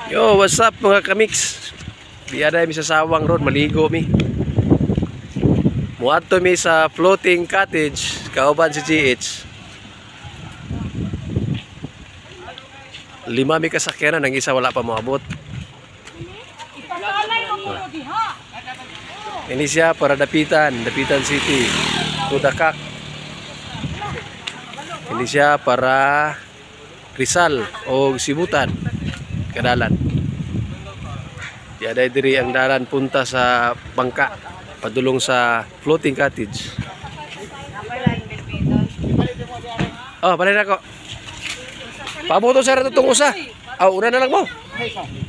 Yo, what's up mga kamix? Biada mi sa Sawang Road, maligo mi. Muadto mi sa floating cottage, kauban si GH. Lima mi kasakyanan, ang isa wala pa moabot. Ini siya para Dapitan City, Kudakak. Ini siya para Rizal o Sibutan, kadalan. Diada diri ang dalan punta sa Bangka, padulong sa floating cottage. Oh, balik na ko. Pabuto sa rato itong usa. Oh, una na lang mo.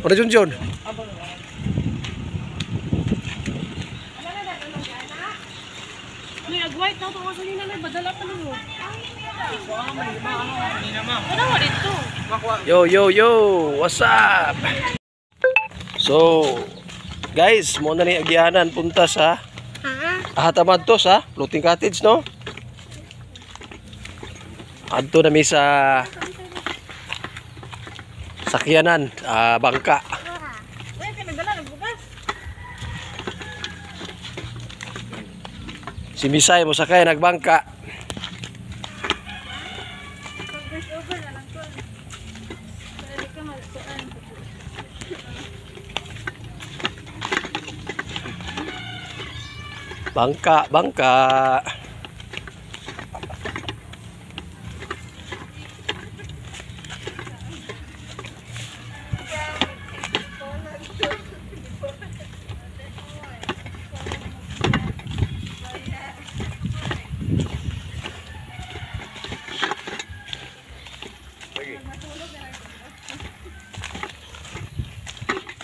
Una Junjun. White na ito kasi nila badala pa nyo. Ano mo dito? Yo, what's up? So, guys, muna ni agyanan punta sa Ahatamad to sa floating cottage, no? Adto na mi sa sakyanan, Bangka. Si Misay mo sakay nagbangka. Bangka.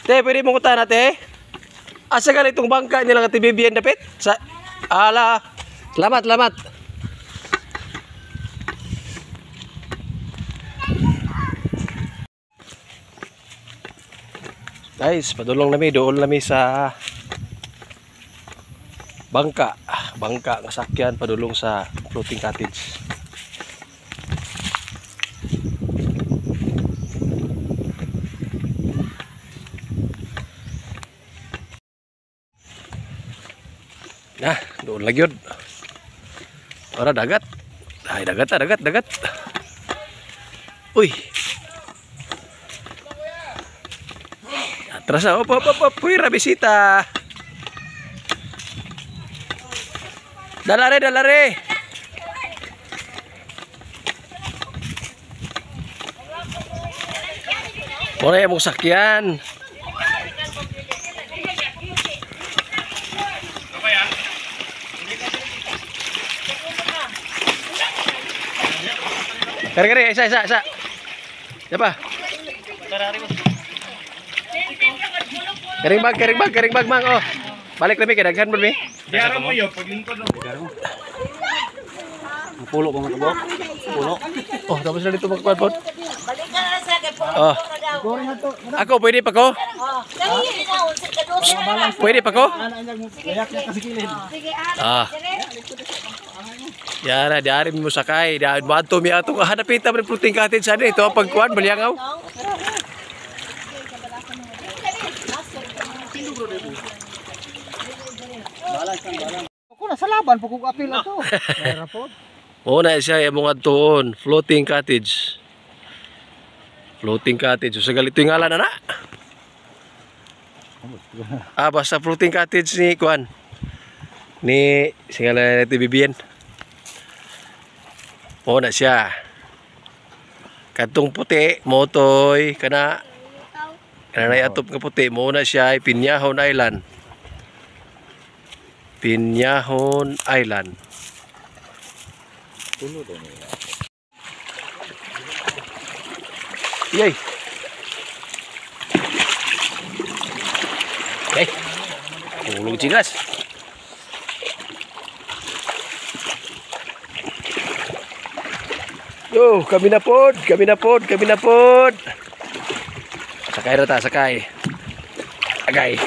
Te, pwede mong kutahan natin? Asa ka itong bangka nilang ati Bibian dapit? Sa ala. Salamat. Guys, padulong nami doon nami sa Bangka nga sakyan padulong sa floating cottage. Nah, doon lagi yun. Para dagat. Ay, dagat. Uy. Atras na. Op. Puwira, bisita. Dalare. Muna yung mong sakyan. Kari, isa. Siapa? Kering bag, mang. Oh. Balik lagi ke daghan mo, mi. Diara mo yo paglingkod no. Pulo pa mo Pulo. Oh, tapos na dito magkuan. Balik ka na sa kay Oh. Ako pwede pa ko? Pwede pa ko? Yara, diari mo sakay. Bato mi atong hanapin ta ng floating cottage sana ito ang pagkuan Balyangaw. Ako na sa laban pag kung apil ato. Oo na siya yung mga tuon, floating cottage. So galito yung ngalan na. Basta floating cottage ni kuan. Ni singala natin Bibian. Oo na siya. Katong puti, motoy, kana atop nga puti, mo na siya ay Piñahon Island. Yay. Okay. Ulog cigas. Yo, kami na pod. Sakay. Agay.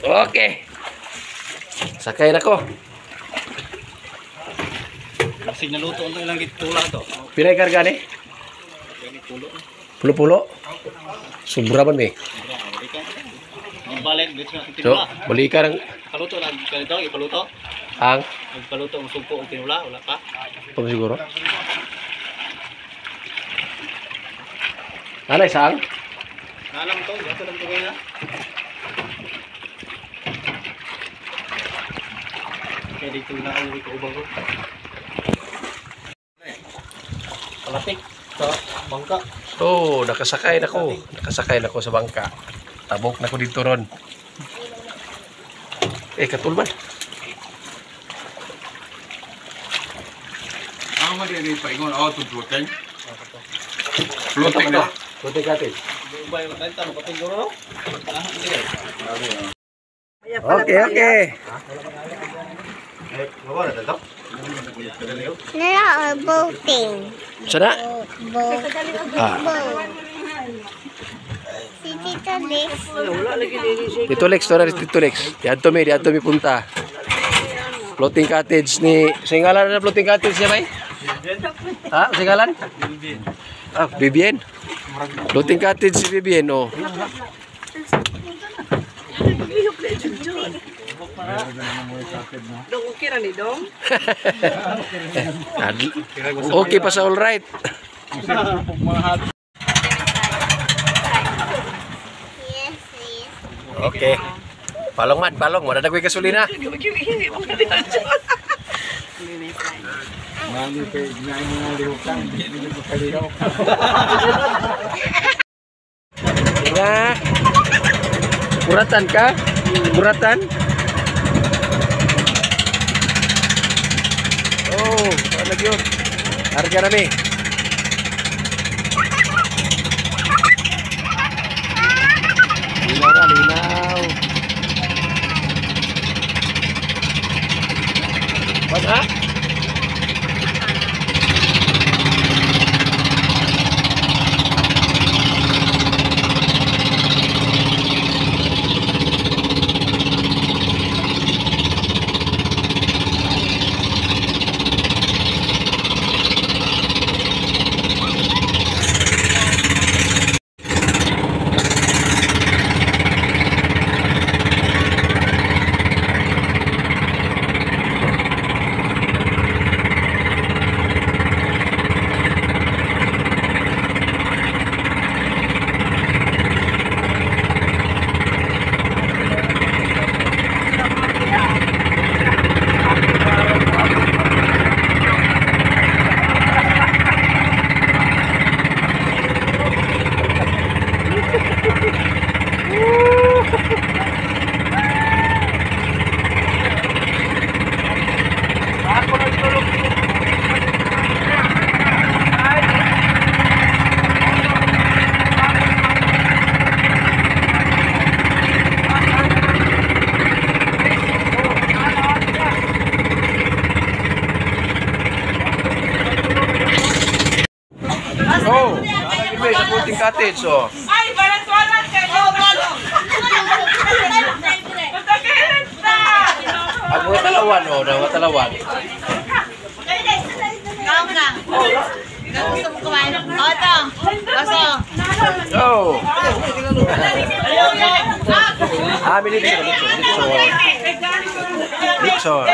Okay. Sakay na ko. Kasi naluto ang ilang gitula to. Pinay karga ni? Tulo. Pulo-pulo. Sobra man eh. Balik dito na So, tinula. balikan ang Paluto na ganito, ipaluto. ang Ipaluto ang sumpo ang tinula, wala pa. pag siguro. Ano isang? Nalam to, gato lang to kaya. Kaya dito na ako dito ubang ko. Palatik sa bangka. So, nakasakay na ko. Nakasakay na ko sa bangka. Tabok na ko dito ron. Katulman. Ang madali pa ingon auto floating. Floating na. Floating katin. Ubay mo tayo tanong pating guro. Okay. Wala na to. Boating. Sana? Boat. Si Tito Lex. Tito Lex, tora rin Tito Lex. Diyan mi punta. Floating cottage ni... Singalan na floating cottage niya, bay? Ha? Singalan? Bibien. Floating cottage si Bibien, oh. Dong okay ra ni Dong. Okay pa sa all right. Yes. Okay. Palong. Wala na ko'y gasolina. Mali kay ginain mo nga lihukan, hindi ko kalihaw. Nga. Kuratan ka? Kuratan? Oh, ano yun? Harga nami. Linaw. Mana? Oh, anyway, sa floating cottage, oh. Ay, balat-balat kayo. Ang mga talawan, oh, mga talawan. Gang. Gusto mo kumain? O, ito. Baso. Oh. Amin dito, Nixon.